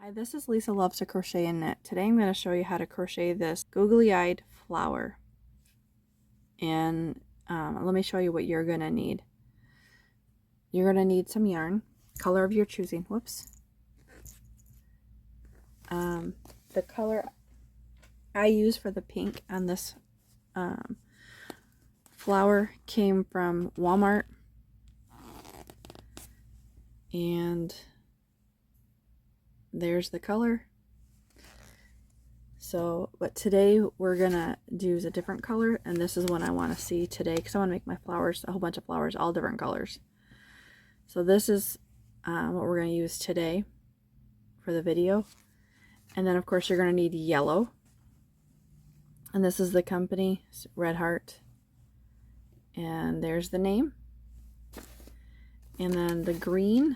Hi, this is Lisa Loves to Crochet and Knit. Today I'm going to show you how to crochet this googly-eyed flower. And let me show you what you're going to need. You're going to need some yarn, color of your choosing. Whoops. The color I use for the pink on this flower came from Walmart. And there's the color. So, but today we're gonna use a different color, and this is what I want to see today because I want to make my flowers, a whole bunch of flowers, all different colors. So this is what we're going to use today for the video. And then of course you're going to need yellow. And this is the company, Red Heart. And there's the name. And then the green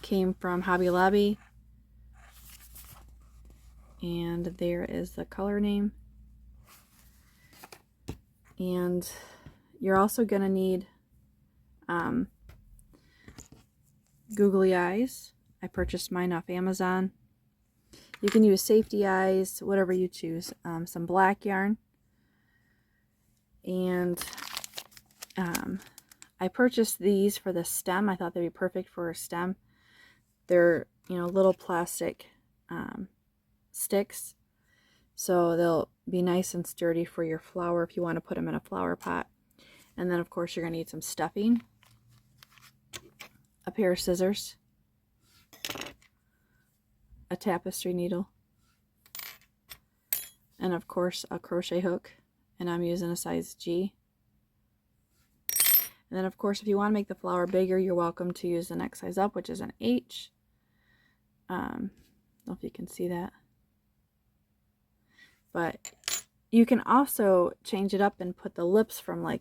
came from Hobby Lobby. And there is the color name. And you're also going to need googly eyes. I purchased mine off Amazon. You can use safety eyes, whatever you choose. Some black yarn. And I purchased these for the stem. I thought they'd be perfect for a stem. They're, little plastic sticks. So they'll be nice and sturdy for your flower if you want to put them in a flower pot. And then of course you're going to need some stuffing, a pair of scissors, a tapestry needle, and of course a crochet hook. And I'm using a size G. And then of course if you want to make the flower bigger, you're welcome to use the next size up, which is an H. I don't know if you can see that. But you can also change it up and put the lips from I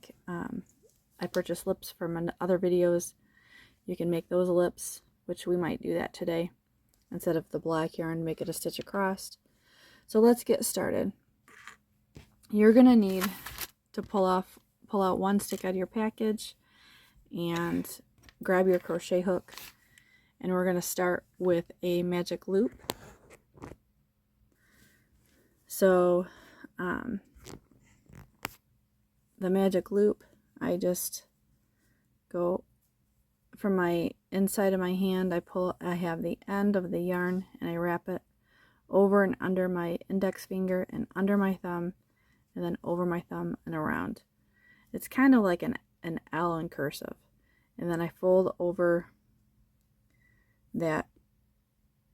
purchased lips from other videos. You can make those lips, which we might do that today. Instead of the black yarn, make it a stitch across. So let's get started. You're going to need to pull out one stick out of your package and grab your crochet hook. And we're going to start with a magic loop. So the magic loop, I just go from my inside of my hand, I have the end of the yarn and I wrap it over and under my index finger and under my thumb and then over my thumb and around. It's kind of like an L in cursive. And then I fold over that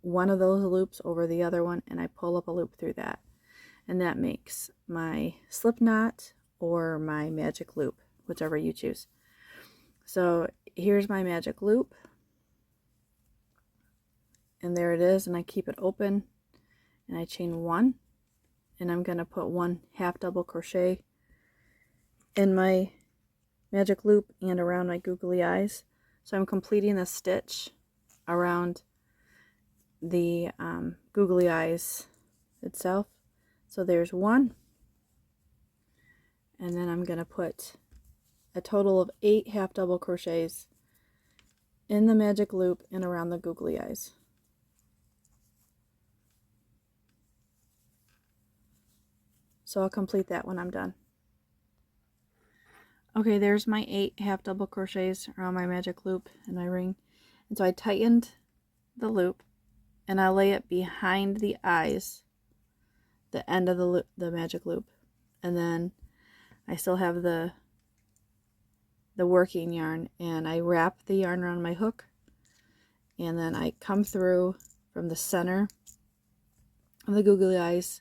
one of those loops over the other one and I pull up a loop through that. And that makes my slip knot or my magic loop, whichever you choose. So here's my magic loop. And there it is, and I keep it open and I chain one. And I'm going to put one half double crochet in my magic loop and around my googly eyes. So I'm completing the stitch around the googly eyes itself. So there's one, and then I'm going to put a total of 8 half double crochets in the magic loop and around the googly eyes. So I'll complete that when I'm done. Okay, there's my 8 half double crochets around my magic loop and my ring. And so I tightened the loop and I lay it behind the eyes, the end of the magic loop. And then I still have the working yarn, and I wrap the yarn around my hook, and then I come through from the center of the googly eyes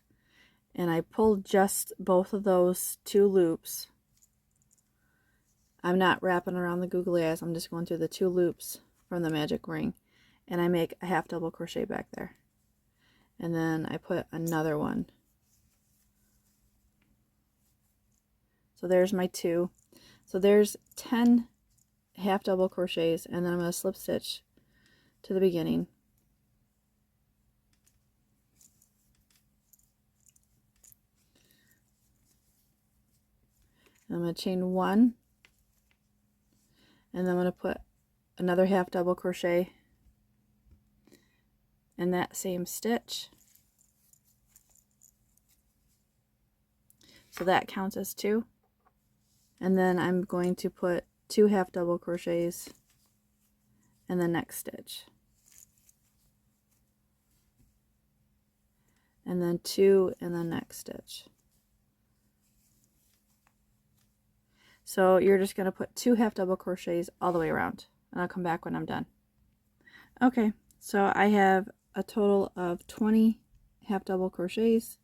and I pull just both of those 2 loops. I'm not wrapping around the googly eyes, I'm just going through the 2 loops from the magic ring, and I make a half double crochet back there. And then I put another one. So there's my 2. So there's 10 half double crochets, and then I'm going to slip stitch to the beginning. And I'm going to chain 1, and then I'm going to put another half double crochet in that same stitch. So that counts as 2. And then I'm going to put 2 half double crochets in the next stitch. And then 2 in the next stitch. So you're just going to put 2 half double crochets all the way around, and I'll come back when I'm done. Okay, so I have a total of 20 half double crochets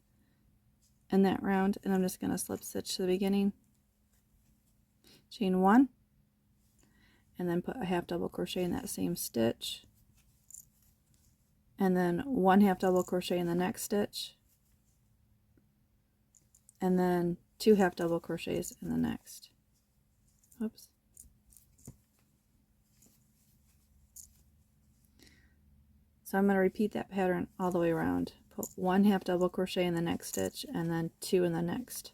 in that round, and I'm just going to slip stitch to the beginning, chain 1, and then put a half double crochet in that same stitch, and then 1 half double crochet in the next stitch, and then 2 half double crochets in the next. Oops. So I'm going to repeat that pattern all the way around. Put 1 half double crochet in the next stitch, and then 2 in the next.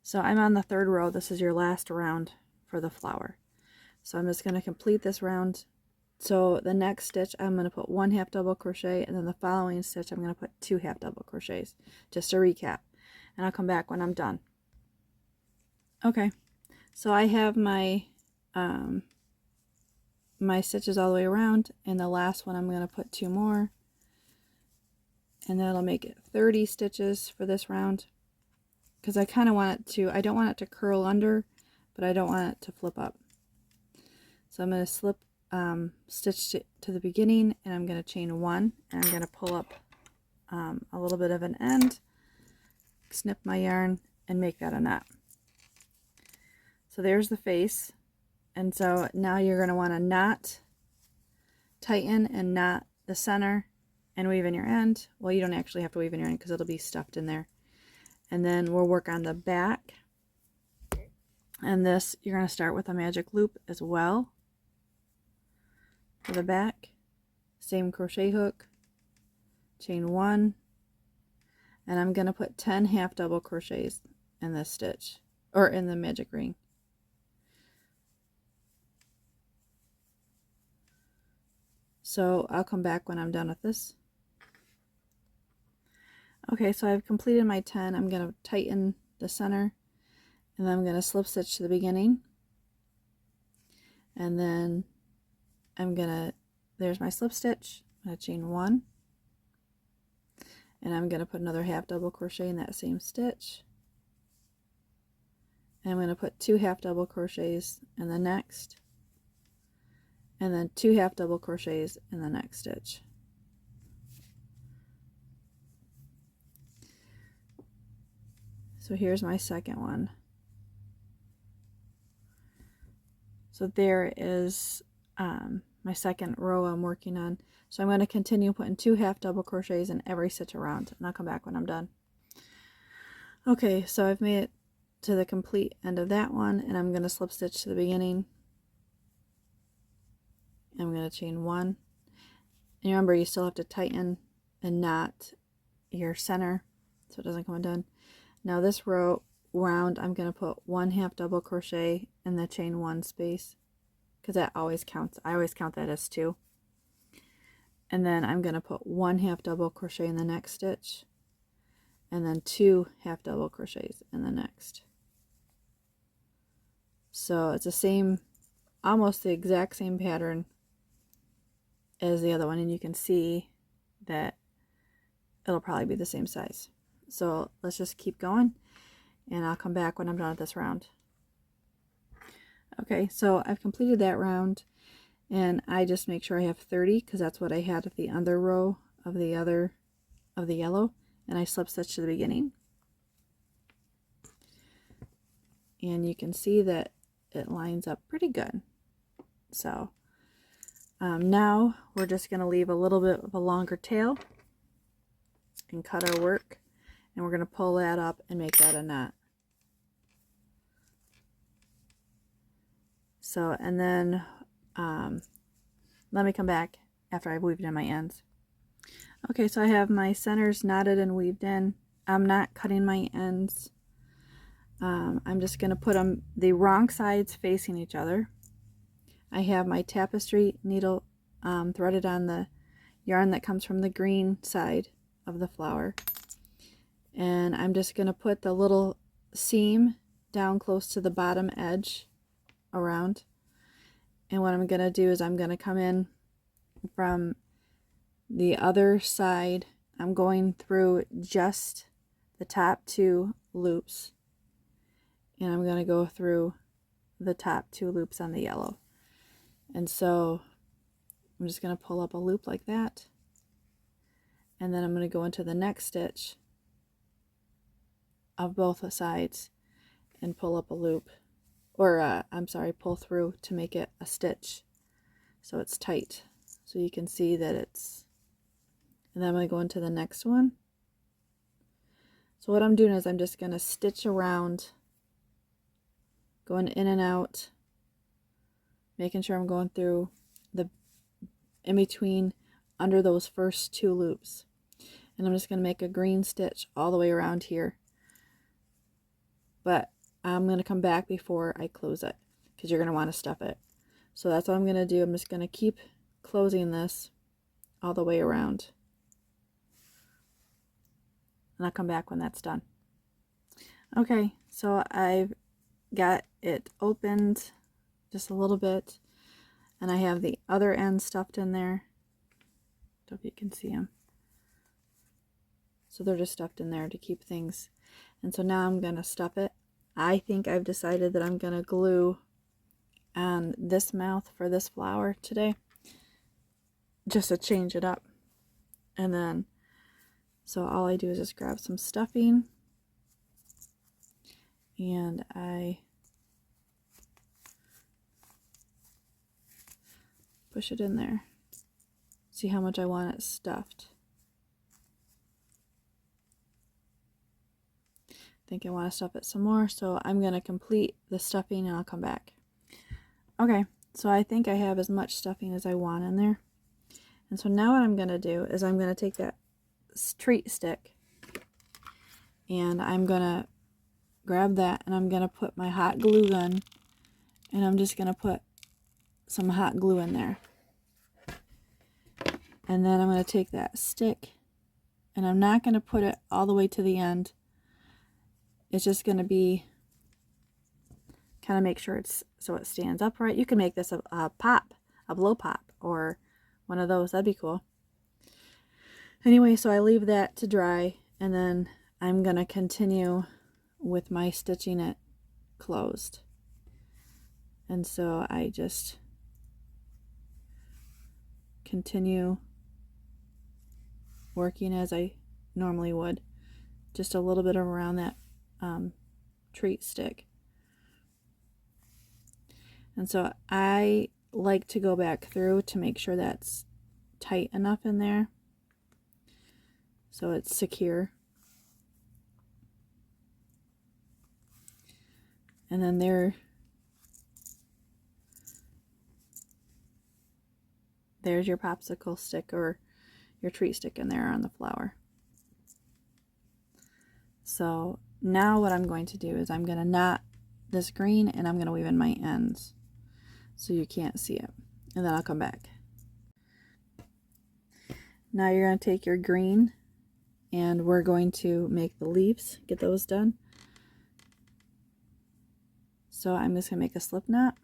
So I'm on the 3rd row. This is your last round for the flower. So I'm just going to complete this round. So the next stitch I'm going to put 1 half double crochet, and then the following stitch I'm going to put 2 half double crochets, just to recap. And I'll come back when I'm done. Okay, so I have my my stitches all the way around, and the last one I'm going to put 2 more, and that'll make it 30 stitches for this round, because I kind of want it to, I don't want it to curl under, but I don't want it to flip up. So I'm going to slip stitch to the beginning, and I'm going to chain 1, and I'm going to pull up a little bit of an end, snip my yarn, and make that a knot. So there's the face. And so now you're going to want to knot, tighten, and knot the center, and weave in your end. Well, you don't actually have to weave in your end because it'll be stuffed in there. And then we'll work on the back. And this, you're going to start with a magic loop as well for the back. Same crochet hook, chain 1, and I'm going to put 10 half double crochets in this stitch, or in the magic ring. So I'll come back when I'm done with this. Okay, so I've completed my 10. I'm going to tighten the center, and then I'm going to slip stitch to the beginning, and then I'm going to, there's my slip stitch, I'm going to chain 1, and I'm going to put another half double crochet in that same stitch, and I'm going to put 2 half double crochets in the next, and then 2 half double crochets in the next stitch. So here's my second one. So there is my second row I'm working on. So I'm going to continue putting 2 half double crochets in every stitch around, and I'll come back when I'm done. Okay, so I've made it to the complete end of that one, and I'm going to slip stitch to the beginning. I'm going to chain 1. And remember, you still have to tighten and knot your center so it doesn't come undone. Now this row round, I'm going to put 1 half double crochet in the chain 1 space, because that always counts. I always count that as 2. And then I'm going to put 1 half double crochet in the next stitch, and then 2 half double crochets in the next. So it's the same, almost the exact same pattern as the other one, and you can see that it'll probably be the same size. So let's just keep going, and I'll come back when I'm done with this round. Okay, so I've completed that round, and I just make sure I have 30, because that's what I had at the other row of the yellow, and I slip stitch to the beginning. And you can see that it lines up pretty good. So now we're just going to leave a little bit of a longer tail and cut our work, and we're going to pull that up and make that a knot. So, and then let me come back after I've weaved in my ends. Okay, so I have my centers knotted and weaved in. I'm not cutting my ends. I'm just going to put them the wrong sides facing each other. I have my tapestry needle threaded on the yarn that comes from the green side of the flower. And I'm just going to put the little seam down close to the bottom edge around. And what I'm going to do is I'm going to come in from the other side. I'm going through just the top 2 loops. And I'm going to go through the top 2 loops on the yellow. And so I'm just going to pull up a loop like that. And then I'm going to go into the next stitch of both sides and pull up a loop. Or, I'm sorry, pull through to make it a stitch so it's tight. So you can see that it's... And then I'm going to go into the next one. So what I'm doing is I'm just going to stitch around, going in and out, making sure I'm going through the in between under those first 2 loops. And I'm just going to make a green stitch all the way around here. But I'm going to come back before I close it because you're going to want to stuff it. So that's what I'm going to do. I'm just going to keep closing this all the way around. And I'll come back when that's done. Okay, so I've got it opened just a little bit. And I have the other end stuffed in there. Don't know if you can see them. So they're just stuffed in there to keep things. And so now I'm going to stuff it. I think I've decided that I'm going to glue on this mouth for this flower today, just to change it up. And then, so all I do is just grab some stuffing, and I push it in there. See how much I want it stuffed. I think I want to stuff it some more, so I'm going to complete the stuffing and I'll come back. Okay, so I think I have as much stuffing as I want in there. And so now what I'm going to do is I'm going to take that treat stick and I'm going to grab that and I'm going to put my hot glue gun and I'm just going to put some hot glue in there. And then I'm going to take that stick and I'm not going to put it all the way to the end. It's just going to be kind of make sure it's so it stands upright. You can make this a pop, a blow pop, or one of those. That'd be cool. Anyway, so I leave that to dry and then I'm going to continue with my stitching it closed. And so I just continue working as I normally would, just a little bit around that treat stick. And so I like to go back through to make sure that's tight enough in there so it's secure. And then there's your popsicle stick or your treat stick in there on the flower. So now what I'm going to do is I'm going to knot this green and I'm going to weave in my ends so you can't see it. And then I'll come back. Now you're going to take your green and we're going to make the leaves, get those done. So I'm just going to make a slip knot.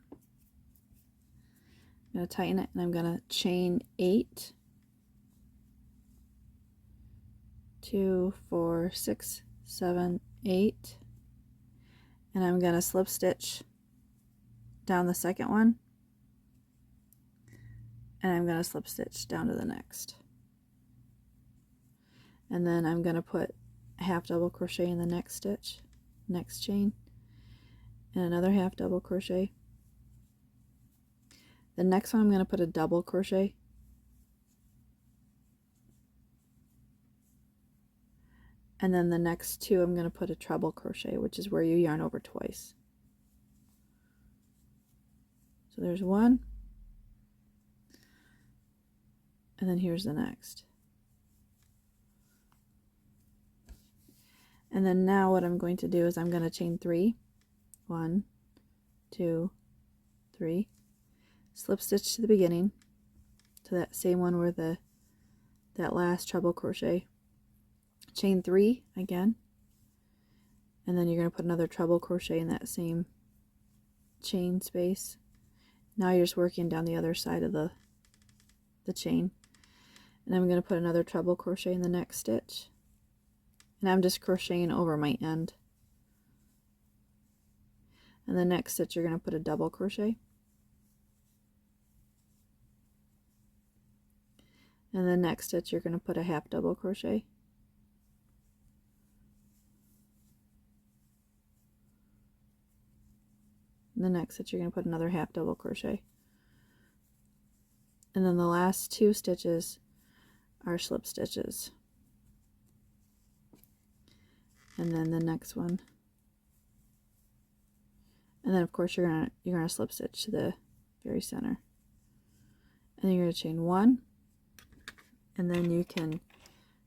I'm going to tighten it and I'm going to chain 8, 2, 4, 6, 7, 8, and I'm going to slip stitch down the second one, and I'm going to slip stitch down to the next, and then I'm going to put a half double crochet in the next stitch, next chain, and another half double crochet. The next one I'm going to put a double crochet, and then the next 2 I'm going to put a treble crochet, which is where you yarn over twice. So there's one, and then here's the next. And then now what I'm going to do is I'm going to chain 3, 1, 2, 3, slip stitch to the beginning, to that same one where that last treble crochet, chain 3 again, and then you're going to put another treble crochet in that same chain space. Now you're just working down the other side of the chain, and I'm going to put another treble crochet in the next stitch, and I'm just crocheting over my end. And the next stitch you're going to put a double crochet, and the next stitch you're going to put a half double crochet, and the next stitch you're going to put another half double crochet, and then the last 2 stitches are slip stitches, and then the next one, and then of course you're gonna slip stitch to the very center, and you're going to chain 1, and then you can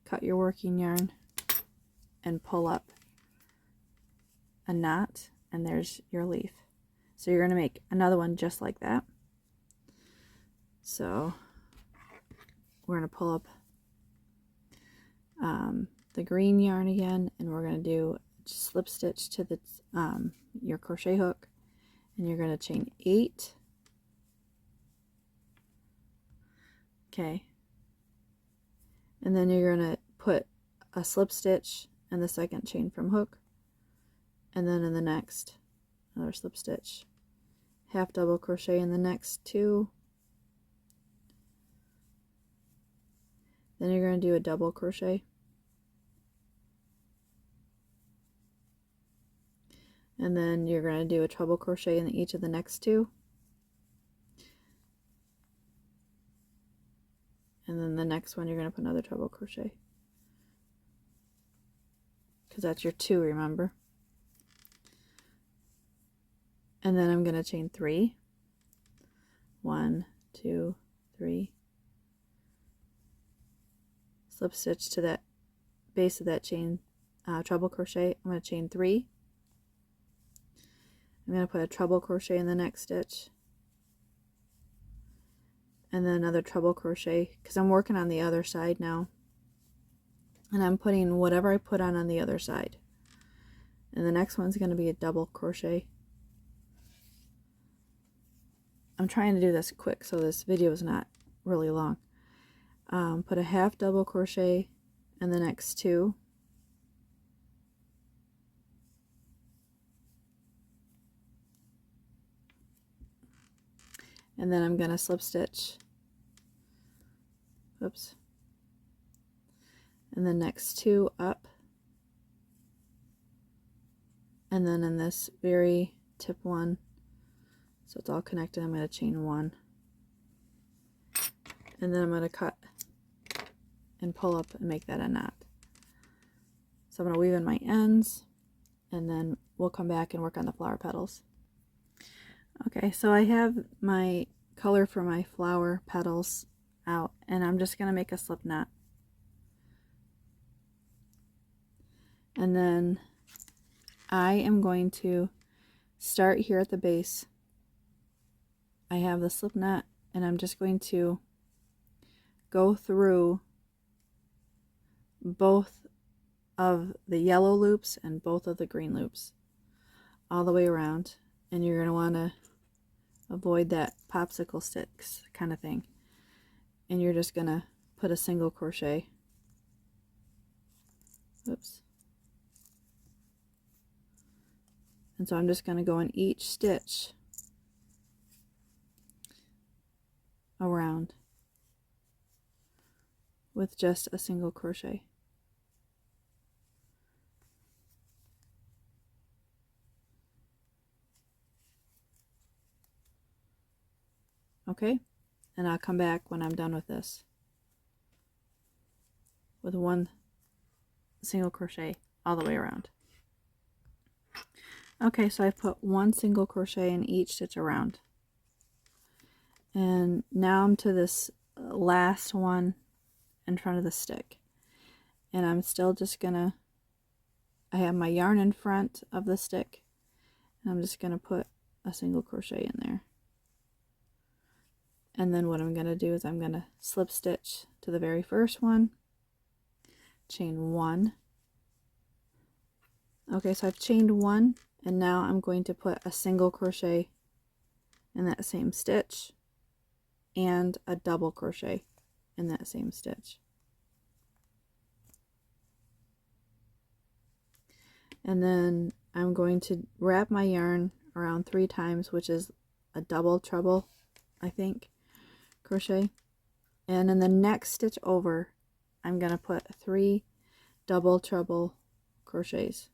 cut your working yarn and pull up a knot, and there's your leaf. So you're going to make another one just like that. So we're going to pull up the green yarn again, and we're going to do slip stitch to the your crochet hook, and you're going to chain 8. Okay, and then you're going to put a slip stitch in the second chain from hook, and then in the next another slip stitch, half double crochet in the next 2, then you're going to do a double crochet, and then you're going to do a treble crochet in each of the next 2, and then the next one you're going to put another treble crochet, because that's your 2, remember. And then I'm going to chain 3, 1, 2, 3, slip stitch to that base of that chain, treble crochet. I'm going to chain 3, I'm going to put a treble crochet in the next stitch, and then another treble crochet, because I'm working on the other side now, and I'm putting whatever I put on the other side, and the next one's going to be a double crochet. I'm trying to do this quick so this video is not really long. Put a half double crochet in the next 2, and then I'm going to slip stitch, oops, and the next 2 up, and then in this very tip one, so it's all connected, I'm going to chain 1, and then I'm going to cut and pull up and make that a knot. So I'm going to weave in my ends, and then we'll come back and work on the flower petals. Okay, so I have my color for my flower petals out, and I'm just going to make a slip knot. And then I am going to start here at the base. I have the slip knot, and I'm just going to go through both of the yellow loops and both of the green loops all the way around, and you're going to want to avoid that popsicle sticks kind of thing, and you're just going to put a single crochet, oops, and so I'm just going to go in each stitch around with just a single crochet. Okay, and I'll come back when I'm done with this with one single crochet all the way around. Okay, so I put one single crochet in each stitch around, and now I'm to this last one in front of the stick, and I'm still just gonna, I have my yarn in front of the stick, and I'm just gonna put a single crochet in there. And then what I'm going to do is I'm going to slip stitch to the very first one, chain 1. Okay, so I've chained 1, and now I'm going to put a single crochet in that same stitch and a double crochet in that same stitch. And then I'm going to wrap my yarn around 3 times, which is a double treble, I think, crochet. And in the next stitch over, I'm going to put 3 double treble crochets.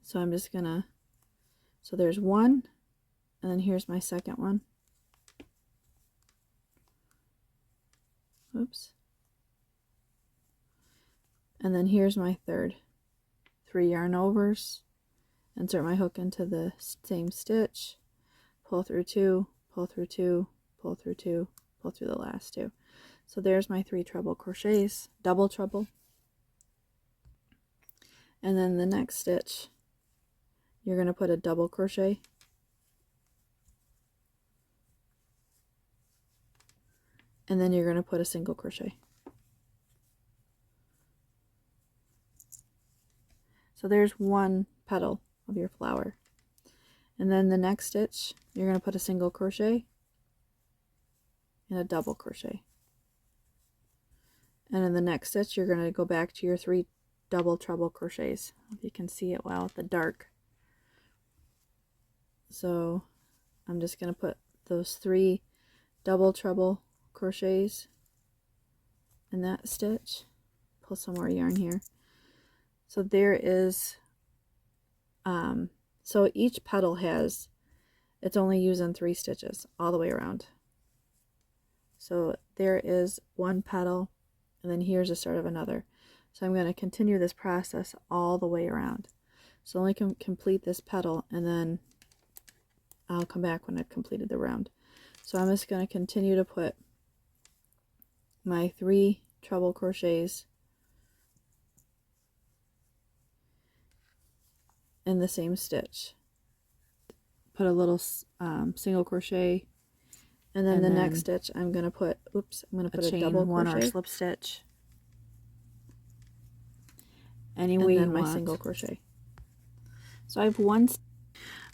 So I'm just gonna, so there's 1, and then here's my second one. Oops. And then here's my third. 3 yarn overs, insert my hook into the same stitch, pull through 2, pull through 2, pull through 2, pull through the last 2. So there's my 3 treble crochets, double treble. And then the next stitch, you're going to put a double crochet, and then you're going to put a single crochet. So there's 1 petal of your flower. And then the next stitch, you're going to put a single crochet and a double crochet. And in the next stitch, you're going to go back to your 3 double treble crochets. If you can see it well with the dark. So I'm just going to put those 3 double treble crochets in that stitch. Pull some more yarn here. So there is, so each petal has, it's only using 3 stitches all the way around. So there is 1 petal, and then here's the start of another. So I'm going to continue this process all the way around. So only complete this petal, and then I'll come back when I've completed the round. So I'm just going to continue to put my 3 treble crochets in the same stitch. Put a little single crochet, and then the next stitch I'm going to put, oops, I'm going to put a double crochet or slip stitch. Any way you want. My single crochet. So I have 1.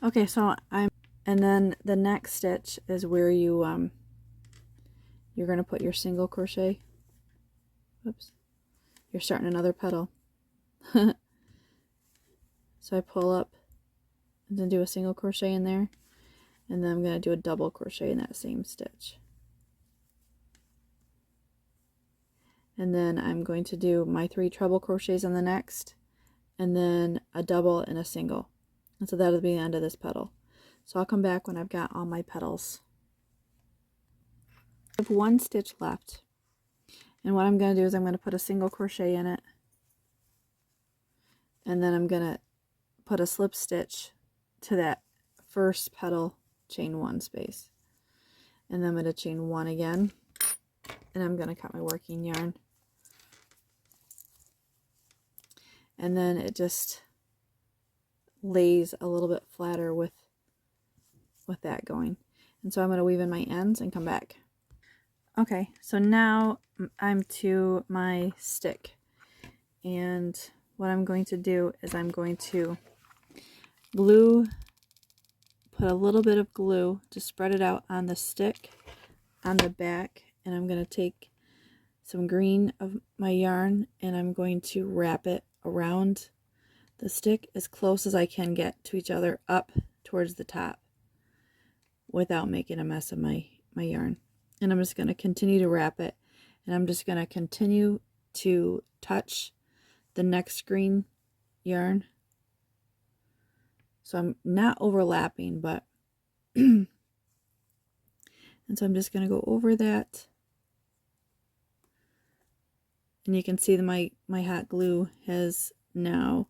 Okay, so and then the next stitch is where you you're going to put your single crochet. Oops, you're starting another petal. So I pull up and then do a single crochet in there, and then I'm going to do a double crochet in that same stitch. And then I'm going to do my 3 treble crochets on the next, and then a double and a single. And so that'll be the end of this petal. So I'll come back when I've got all my petals. I have 1 stitch left. And what I'm going to do is I'm going to put a single crochet in it. And then I'm going to put a slip stitch to that first petal, chain 1 space. And then I'm going to chain 1 again. And I'm going to cut my working yarn. And then it just lays a little bit flatter with that going. And so I'm going to weave in my ends and come back. Okay, so now I'm to my stick. And what I'm going to do is I'm going to glue, put a little bit of glue to spread it out on the stick on the back, and I'm going to take some green of my yarn and I'm going to wrap it around the stick as close as I can get to each other up towards the top without making a mess of my yarn. And I'm just going to continue to wrap it, and I'm just going to continue to touch the next green yarn. So I'm not overlapping, but and so I'm just going to go over that. And you can see that my hot glue has now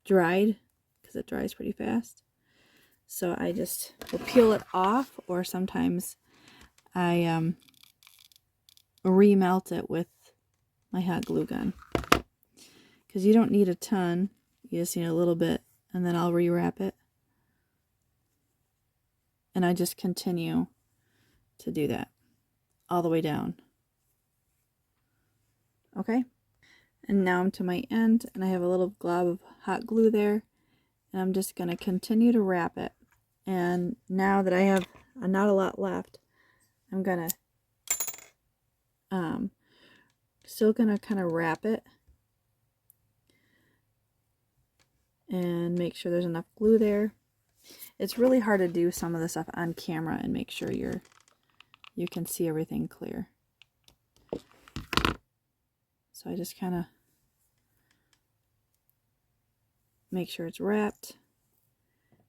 dried, because it dries pretty fast. So I just will peel it off, or sometimes I remelt it with my hot glue gun, because you don't need a ton, you just need a little bit, and then I'll rewrap it. And I just continue to do that all the way down. Okay, and now I'm to my end, and I have a little glob of hot glue there, and I'm just going to continue to wrap it. And now that I have not a lot left, I'm gonna still gonna kind of wrap it and make sure there's enough glue there. It's really hard to do some of the stuff on camera and make sure you can see everything clear. So I just kind of make sure it's wrapped.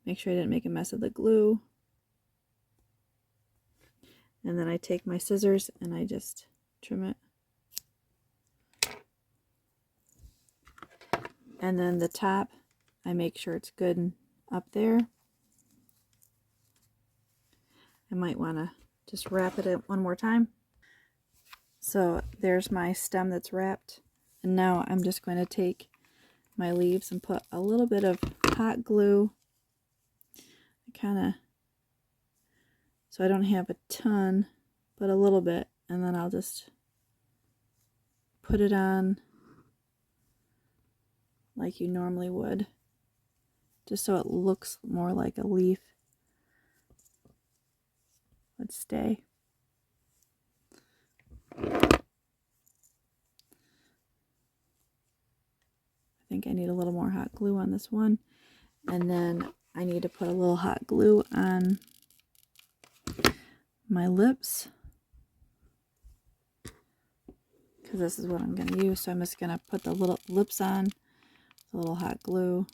Make sure I didn't make a mess of the glue. And then I take my scissors and I just trim it. And then the top, I make sure it's good and up there. I might want to just wrap it one more time. So there's my stem that's wrapped. And now I'm just going to take my leaves and put a little bit of hot glue. So I don't have a ton, but a little bit. And then I'll just put it on like you normally would, just so it looks more like a leaf would stay. I think I need a little more hot glue on this one, and then I need to put a little hot glue on my lips, because this is what I'm going to use. So I'm just going to put the little lips on, a little hot glue,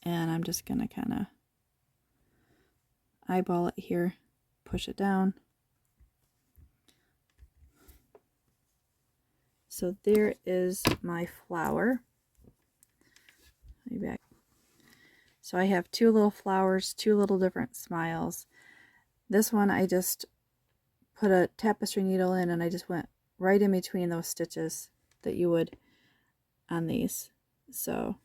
and I'm just going to kind of eyeball it here, push it down. So there is my flower. Maybe So I have two little flowers, two little different smiles. This one I just put a tapestry needle in, and I just went right in between those stitches that you would on these. So,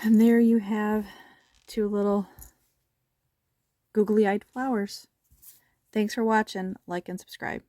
and there you have two little googly-eyed flowers. Thanks for watching. Like and subscribe.